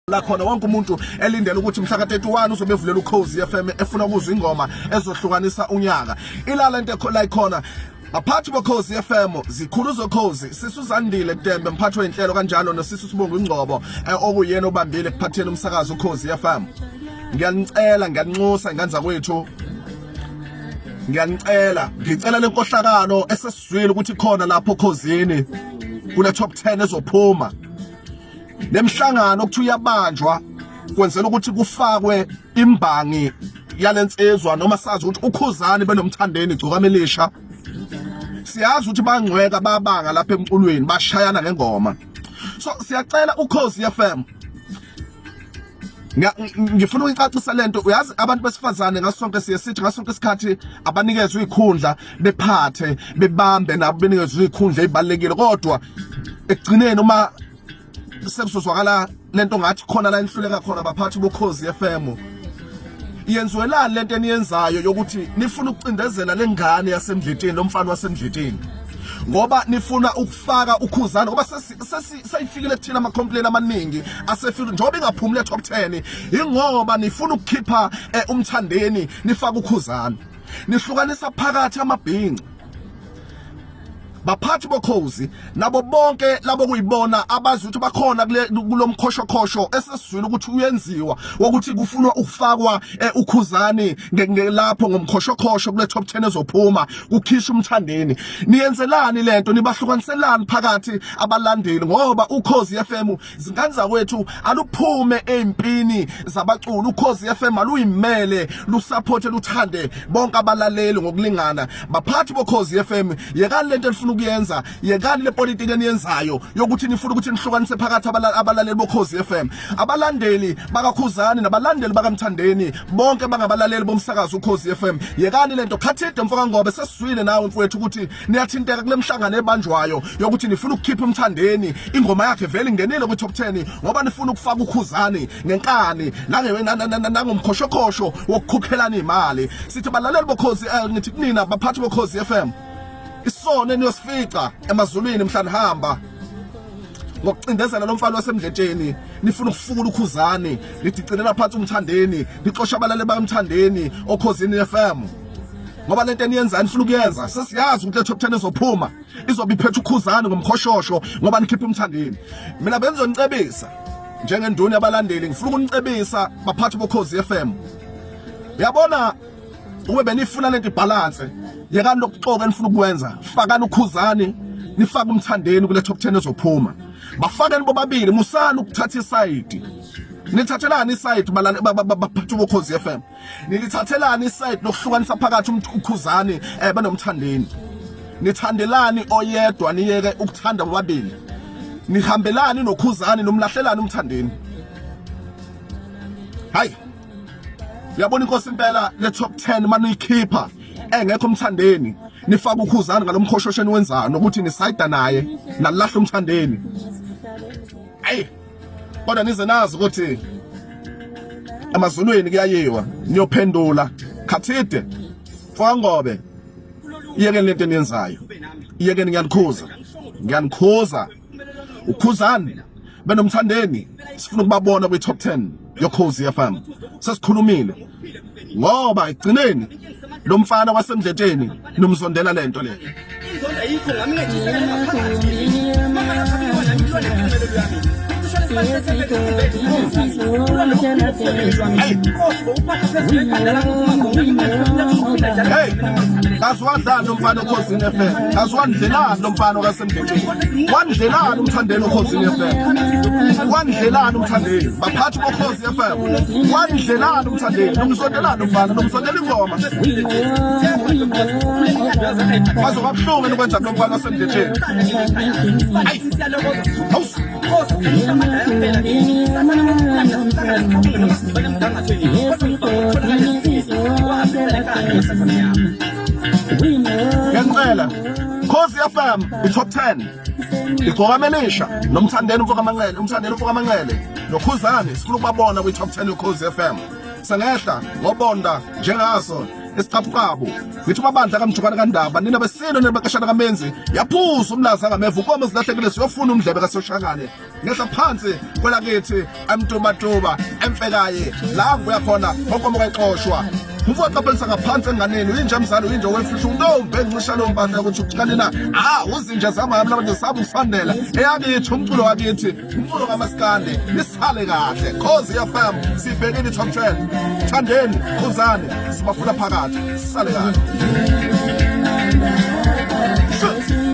La khona wonke umuntu elindele ukuthi mhla ka31 uzobe evulela uKhozi FM efuna ukuzwa ingoma ezohlukanisa unyaka. Ilala into la ikhona aphathi boKhozi FM zikhulu zoKhozi sisuzandile Kudembe mphathi wenhlelo kanjalo nosisi Sibonga Ingcobo okuyena obambile kuphatheni umsakazo uKhozi FM. Ngiyanicela ngiyanxusa inganza kwethu. Ngicela lenkohlakalo esesizwile ukuthi khona lapho Khozini kule top 10 ezophuma. Nemhlangano okuthi uyabanjwa kwenzela ukuthi kufakwe imbangi yalensizwa noma sazi ukuthi uKhuzani benomthandeni igcokamelisha. Siyazi ukuthi bangcweka babanga lapha emculweni bashayana ngengoma. So siyacela uKhozi FM ngifuna ukuyicacisa lento. Uyazi abantu besifazane ngasonke siyesithi ngasonke isikhathi abanikezwe ikhundla bephathe bebambe nabo benikezwe ikhundla ezibalekile kodwa ekugcineni uma sekuzozwakala lento ngathi khona la inhluleka khona baphathi boKhozi FM. Yenziwelani lento eniyenzayo yokuthi nifuna ukucindezela lengane yasemdleteni lomfana wasemdleteni ngoba nifuna ukufaka uKhuzani ngoba seyifikile kuthina ama complaint amaningi asefika njengoba ingaphumule top 10 ingoba nifuna ukukhipha umthandeni nifaka uKhuzani nihlukanisa phakathi amabhinqa. Baphathi boKhozi nabo bonke labo kuyibona abazi ukuthi bakhona kulomkhoshokhosho esesizwile ukuthi uyenziwa ukuthi kufunwa ukufakwa uKhuzani lapho ngomkhoshokhosho kule top 10 ezophuma kukhisha umthandeni. Niyenzelani lento nibahlukaniselani phakathi abalandeli ngoba uKhozi FM zinganza kwethu aluphume empini zabaculi. uKhozi FM aluyimele lusupporte luthande bonke abalaleli ngokulingana. Baphathi boKhozi FM yekani lento elifuna kuyenza yekani le politics eniyenzayo yokuthi nifuna ukuthi nihlukanise phakathi abalaleli boKhozi FM. Abalandeli bakaKhuzani nabalandeli bakamthandeni bonke bangabalaleli bomsakazo uKhozi FM. Yekani lento khathide mfoka ngobe sesizwile nawe mfowethu ukuthi niyathinteka kule mhlangano ebanjwayo yokuthi nifuna ukukhipha umthandeni ingoma yakhe vele ingenile ku top 10 ngoba nifuna ukufaka uKhuzani ngenkani nangomkhoshokhosho wokukhokhelana imali. Sithi balaleli boKhozi ngithi kunina baphathi boKhozi FM isone niyosifica emazulwini mhlanihamba ngokucindezela lomfana wasemdleteni nifuna ukufukula uKhuzani nidicinela phansi umthandeni nixosha abalale bamthandeni oKhozini FM ngoba lento eniyenza nifuna ukuyenza sesiyazi ukuthi le top 10 ezophuma izobe iphethe uKhuzani ngomkhoshosho ngoba nikhipha umthandeni. Mina bengizonicebisa njengenduni yabalandeli ngifuna ukunicebisa baphathi boKhozi FM. Uyabona ube benifuna lento ibalance yekani lokuxoka enifuna ukwenza fakani uKhuzani nifaka umthandeni kule top 10 ezophuma bafakeni bobabili musana ukuthatha iside. Nithathelani iside baphathi boKhozi FM nilithathelani iside lokuhlukanisa phakathi uKhuzani banomthandeni. Nithandelani oyedwa niyeke ukuthanda bobabili nihambelani noKhuzani nomlahlelani umthandeni. Hayi yabona inkosi impela le top 10 manuyikhipha engekho umthandeni nifaka uKhuzani ngalomkhoshosheni wenzayo nokuthi nisayida naye nalahla umthandeni. Hey kodwa nize nazi ukuthi amazulwini kuyayiwa niyophendula khathide mfoka ngobe iyekeni lento eniyenzayo iyekeni ngiyanikhuza uKhuzani benomthandeni sifuna ukubabona kwi top 10 yoKhozi FM. Sesikhulumile ngoba igcineni lo mfana wasemdleteni nomzondela lento le. Inzonda yikho ngami ngejisela ngaphakathi. Mama ngaphakathi wona ngilona impumelelo yami. Kazwadlana umfana oKhozini FM kazwadlelana nomfana kasemdleteni wandlelana umthandeni oKhozini FM wandlelana umthandeni baphathi boKhozi FM wandlelana umthandeni nomzondelana umfana nomzondela ingoma bazobabuhlungu ukwenza nomfana kasemdleteni. Ngicela Khozi FM i-top 10 igcokamelisha nomthandeni mfoka amanqele umthandeni mfoka amanqele noKhuzani sifuna ukubabona kwi-top 10 yoKhozi FM. Sengehla ngobonda njengaso esiqabuqabu ngithi mabandla kamjukwana kandaba nina besilo nebakashana kamenzi yaphuza umlaza ngameva ukoma zilahlekile siyofuna umdlebe kasoshakane ngeza phansi kwelakithi amntumatuba emfekaye la kuya khona bonkomo kayixoshwa Mvuka qaphelisa ngaphansi enganeni uyinja mzalo uyinja wefihla untombi encisha lo mpahla ukuthi ukukanina uzinja zamami labantu sabu usandela eyakithi umculo wakithi umculo kamaskande nisale kahle Yokhozi FM sibhekile top 10 thandeni khuzani sibafuna phakathi sisale kahle